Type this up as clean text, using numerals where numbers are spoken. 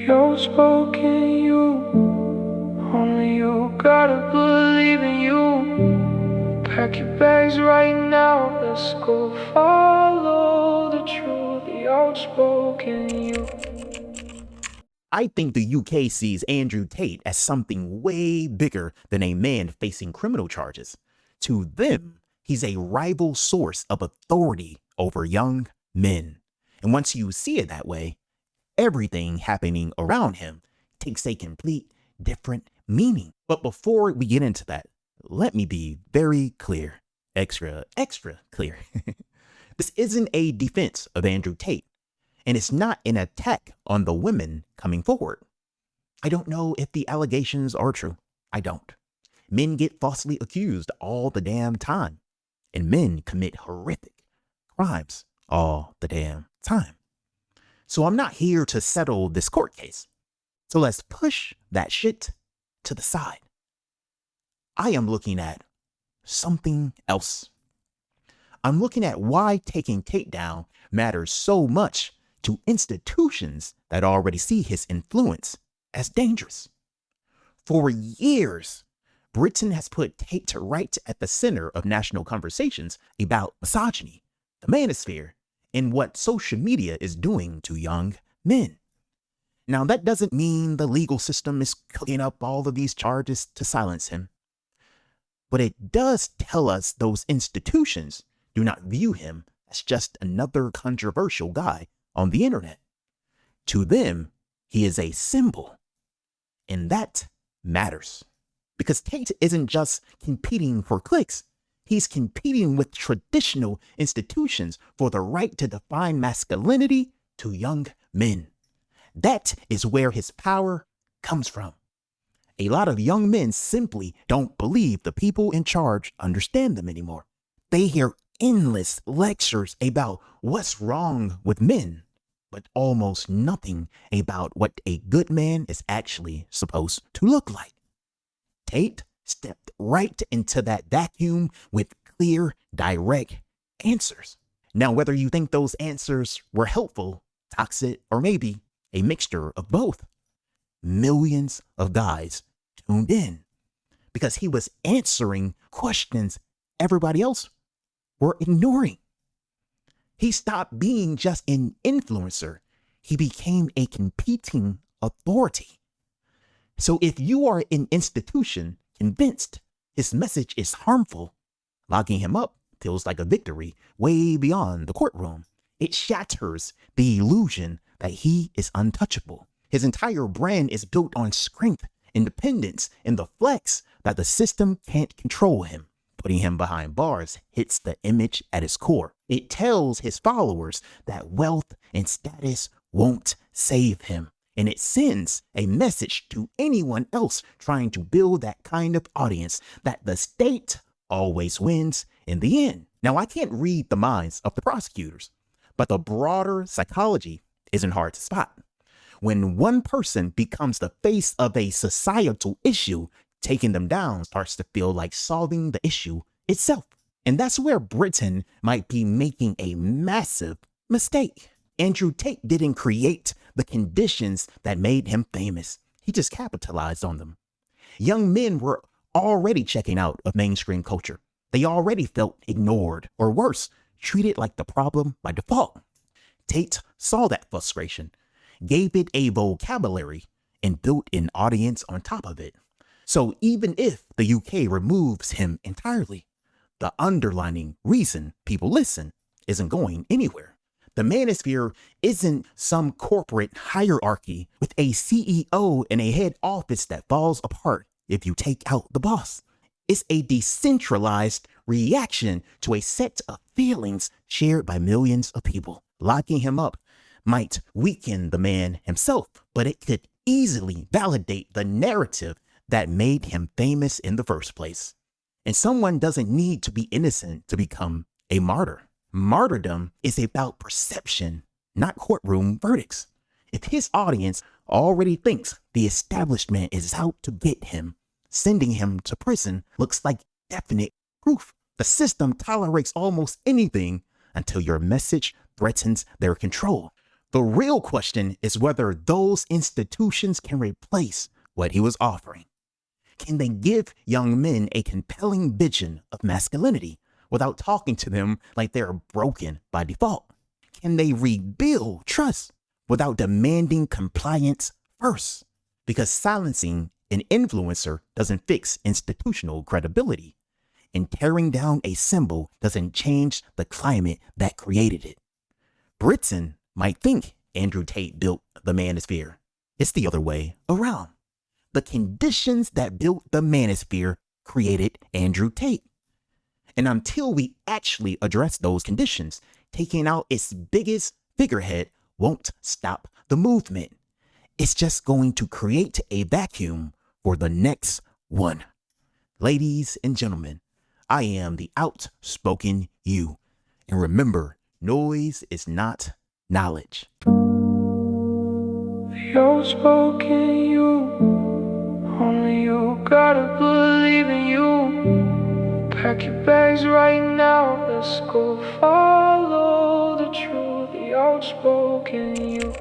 The outspoken you, only you gotta believe in you. Pack your bags right now, let's go follow the truth. The outspoken you. I think the UK sees Andrew Tate as something way bigger than a man facing criminal charges. To them, he's a rival source of authority over young men. And once you see it that way, everything happening around him takes a complete different meaning. But before we get into that, let me be very clear, extra clear. This isn't a defense of Andrew Tate, and it's not an attack on the women coming forward. I don't know if the allegations are true. I don't. Men get falsely accused all the damn time, and men commit horrific crimes all the damn time. So I'm not here to settle this court case. So let's push that shit to the side. I am looking at something else. I'm looking at why taking Tate down matters so much to institutions that already see his influence as dangerous. For years, Britain has put Tate right at the center of national conversations about misogyny, the manosphere, and what social media is doing to young men. Now, that doesn't mean the legal system is cooking up all of these charges to silence him, but it does tell us those institutions do not view him as just another controversial guy on the internet. To them, he is a symbol, and that matters. Because Tate isn't just competing for clicks, he's competing with traditional institutions for the right to define masculinity to young men. That is where his power comes from. A lot of young men simply don't believe the people in charge understand them anymore. They hear endless lectures about what's wrong with men, but almost nothing about what a good man is actually supposed to look like. Tate stepped right into that vacuum with clear, direct answers. Now, whether you think those answers were helpful, toxic, or maybe a mixture of both, millions of guys tuned in because he was answering questions everybody else were ignoring. He stopped being just an influencer. He became a competing authority. So if you are an institution convinced his message is harmful, locking him up feels like a victory way beyond the courtroom. It shatters the illusion that he is untouchable. His entire brand is built on strength, independence, and the flex that the system can't control him. Putting him behind bars hits the image at its core. It tells his followers that wealth and status won't save him. And it sends a message to anyone else trying to build that kind of audience that the state always wins in the end. Now, I can't read the minds of the prosecutors, but the broader psychology isn't hard to spot. When one person becomes the face of a societal issue, taking them down starts to feel like solving the issue itself. And that's where Britain might be making a massive mistake. Andrew Tate didn't create the conditions that made him famous. He just capitalized on them. Young men were already checking out of mainstream culture. They already felt ignored, or worse, treated like the problem by default. Tate saw that frustration, gave it a vocabulary, and built an audience on top of it. So even if the UK removes him entirely, the underlying reason people listen isn't going anywhere. The manosphere isn't some corporate hierarchy with a CEO and a head office that falls apart if you take out the boss. It's a decentralized reaction to a set of feelings shared by millions of people. Locking him up might weaken the man himself, but it could easily validate the narrative that made him famous in the first place. And someone doesn't need to be innocent to become a martyr. Martyrdom is about perception, not courtroom verdicts. If his audience already thinks the establishment is out to get him, sending him to prison looks like definite proof. The system tolerates almost anything until your message threatens their control. The real question is whether those institutions can replace what he was offering. Can they give young men a compelling vision of masculinity without talking to them like they're broken by default? Can they rebuild trust without demanding compliance first? Because silencing an influencer doesn't fix institutional credibility, and tearing down a symbol doesn't change the climate that created it. Britain might think Andrew Tate built the manosphere. It's the other way around. The conditions that built the manosphere created Andrew Tate. And until we actually address those conditions, taking out its biggest figurehead won't stop the movement. It's just going to create a vacuum for the next one. Ladies and gentlemen, I am the outspoken you. And remember, noise is not knowledge. The outspoken you, only you gotta believe in you. Pack your bags right now, let's go follow the truth. The outspoken you.